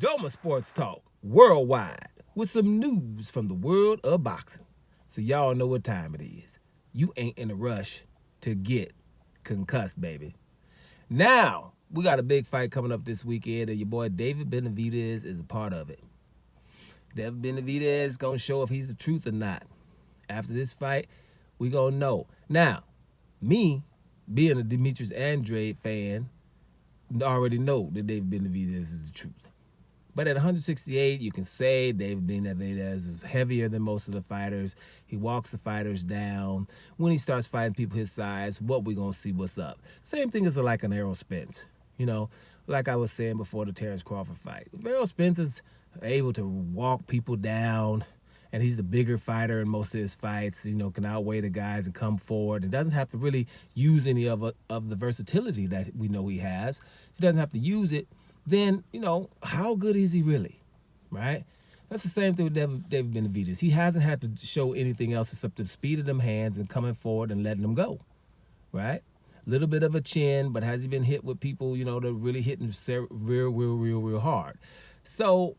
Doma Sports Talk worldwide with some news from the world of boxing. So y'all know what time it is. You ain't in a rush to get concussed, baby. Now, we got a big fight coming up this weekend, and your boy David Benavidez is a part of it. David Benavidez is going to show if he's the truth or not. After this fight, we going to know. Now, me, being a Demetrius Andrade fan, already know that David Benavidez is the truth. But at 168, you can say David Benavidez is heavier than most of the fighters. He walks the fighters down. When he starts fighting people his size, what we going to see what's up. Same thing as like an Errol Spence. You know, like I was saying before the Terrence Crawford fight. If Errol Spence is able to walk people down, and he's the bigger fighter in most of his fights, you know, can outweigh the guys and come forward. It doesn't have to really use any of the versatility that we know he has. If he doesn't have to use it, then, you know, how good is he really, right? That's the same thing with David Benavidez. He hasn't had to show anything else except the speed of them hands and coming forward and letting them go, right? A little bit of a chin, but has he been hit with people, you know, that are really hitting real hard? So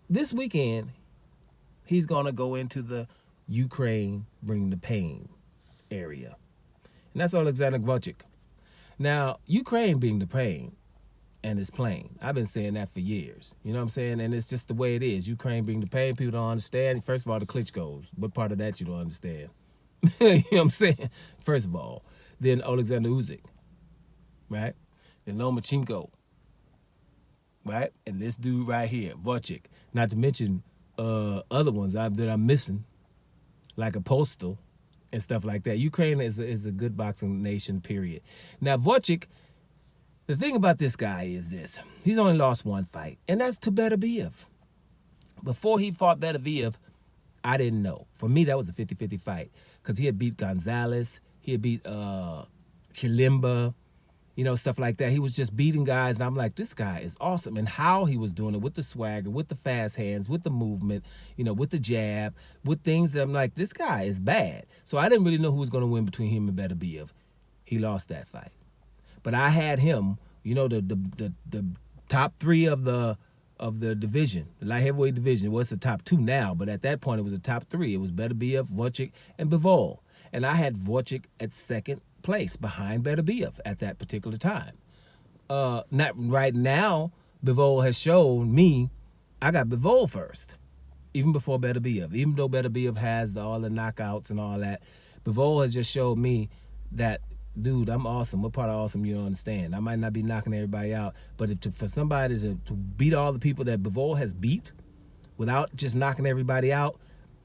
this weekend, he's going to go into the Ukraine bring the pain area. And that's Oleksandr Gvozdyk. Now, Ukraine being the pain, and it's plain. I've been saying that for years. You know what I'm saying? And it's just the way it is. Ukraine being the pain, people don't understand. First of all, the Klitschko's. What part of that you don't understand? You know what I'm saying? First of all. Then Oleksandr Usyk, right? Then Lomachenko, right? And this dude right here, Gvozdyk. Not to mention other ones that I'm missing, like a Postal and stuff like that. Ukraine is a good boxing nation, period. Now, Gvozdyk, the thing about this guy is this. He's only lost one fight, and that's to Benavidez. Before he fought Benavidez, I didn't know. For me, that was a 50-50 fight because he had beat Gonzalez. He had beat Chilimba, you know, stuff like that. He was just beating guys, and I'm like, this guy is awesome. And how he was doing it with the swagger, with the fast hands, with the movement, you know, with the jab, with things that I'm like, this guy is bad. So I didn't really know who was going to win between him and Benavidez. He lost that fight. But I had him, you know, the top three of the division, the light heavyweight division. Well, it's the top two now, but at that point it was the top three. It was Benavidez, Gvozdyk, and Bivol. And I had Gvozdyk at second place behind Benavidez at that particular time. Not right now, Bivol has shown me I got Bivol first, even before Benavidez. Even though Benavidez has all the knockouts and all that, Bivol has just showed me that, dude, I'm awesome. What part of awesome you don't understand? I might not be knocking everybody out, but for somebody to beat all the people that Bivol has beat without just knocking everybody out,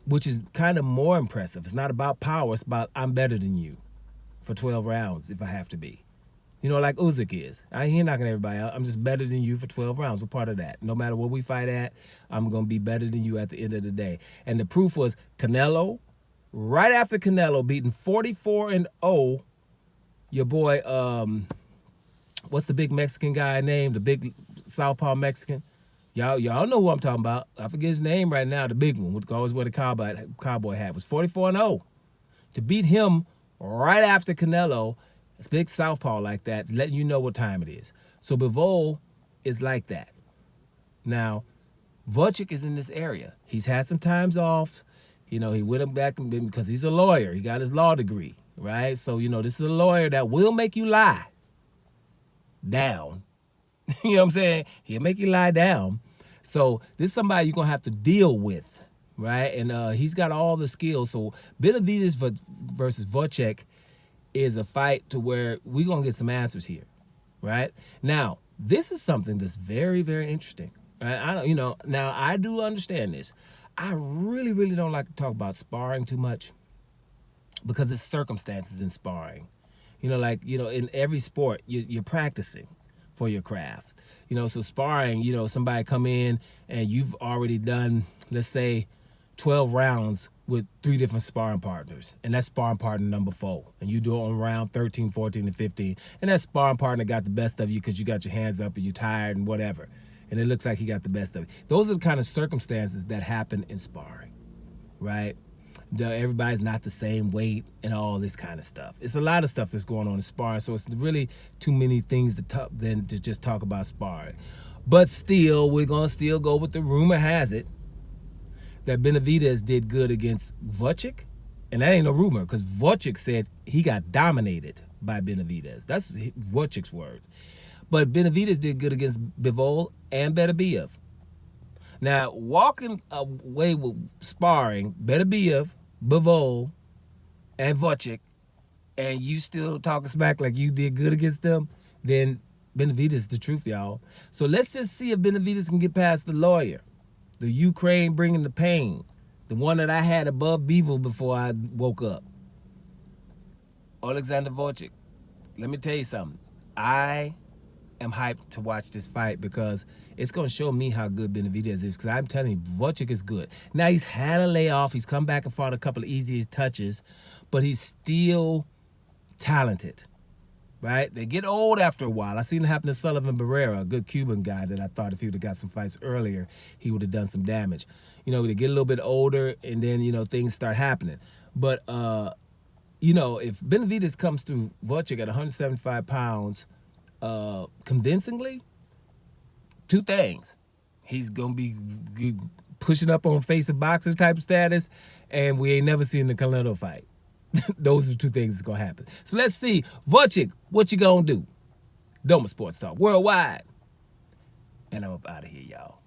which is kind of more impressive. It's not about power. It's about I'm better than you for 12 rounds if I have to be. You know, like Usyk is. He ain't knocking everybody out. I'm just better than you for 12 rounds. What part of that? No matter what we fight at, I'm going to be better than you at the end of the day. And the proof was Canelo, right after Canelo beating 44-0, your boy, what's the big Mexican guy name? The big southpaw Mexican? Y'all know who I'm talking about. I forget his name right now. The big one, with always wear the cowboy hat, was 44-0. To beat him right after Canelo, it's big southpaw like that, letting you know what time it is. So Bivol is like that. Now, Gvozdyk is in this area. He's had some times off. You know, he went back because he's a lawyer. He got his law degree. Right? So, you know, this is a lawyer that will make you lie down. You know what I'm saying? He'll make you lie down. So this is somebody you're going to have to deal with, right? And he's got all the skills. So Benavidez versus Gvozdyk is a fight to where we're going to get some answers here, right? Now, this is something that's very, very interesting. Right? Now I do understand this. I really, really don't like to talk about sparring too much, because it's circumstances in sparring. You know, like, you know, in every sport, you're practicing for your craft. You know, so sparring, you know, somebody come in and you've already done, let's say, 12 rounds with 3 different sparring partners. And that's sparring partner number 4. And you do it on round 13, 14, and 15. And that sparring partner got the best of you because you got your hands up and you're tired and whatever. And it looks like he got the best of you. Those are the kind of circumstances that happen in sparring, right? Everybody's not the same weight and all this kind of stuff. It's a lot of stuff that's going on in sparring, so it's really too many things to just talk about sparring. But still, we're going to still go with the rumor has it that Benavidez did good against Gvozdyk. And that ain't no rumor because Gvozdyk said he got dominated by Benavidez. That's Gvozdyk's words. But Benavidez did good against Bivol and Benavidez. Now, walking away with sparring Benavidez, Bivol, and Gvodzyk, and you still talking smack like you did good against them, then Benavidez is the truth, y'all. So let's just see if Benavidez can get past the lawyer, the Ukraine bringing the pain, the one that I had above Bivol before I woke up. Oleksandr Gvozdyk. Let me tell you something. I am hyped to watch this fight because it's going to show me how good Benavidez is because I'm telling you, Gvozdyk is good. Now, he's had a layoff. He's come back and fought a couple of easy touches, but he's still talented, right? They get old after a while. I seen it happen to Sullivan Barrera, a good Cuban guy that I thought if he would have got some fights earlier, he would have done some damage. You know, they get a little bit older and then, you know, things start happening. But, you know, if Benavidez comes through Gvozdyk at 175 pounds convincingly, two things. He's going to be pushing up on face of boxers type status, and we ain't never seen the Canelo fight. Those are the two things that's going to happen. So let's see. Gvozdyk, what you going to do? Doma Sports Talk Worldwide. And I'm up out of here, y'all.